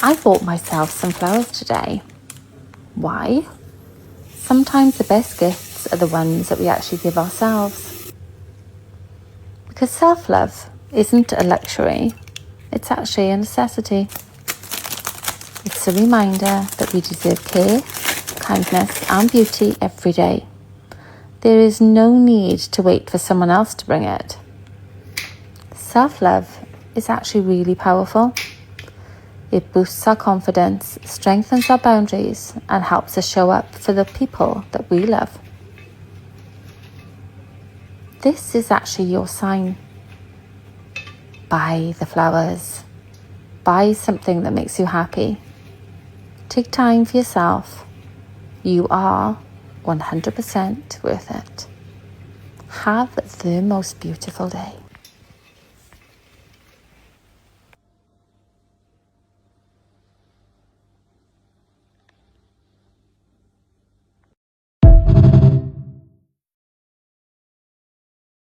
I bought myself some flowers today. Why? Sometimes the best gifts are the ones that we actually give ourselves. Because self-love isn't a luxury, it's actually a necessity. It's a reminder that we deserve care, kindness and beauty every day. There is no need to wait for someone else to bring it. Self-love is actually really powerful. It boosts our confidence, strengthens our boundaries, and helps us show up for the people that we love. This is actually your sign. Buy the flowers. Buy something that makes you happy. Take time for yourself. You are 100% worth it. Have the most beautiful day.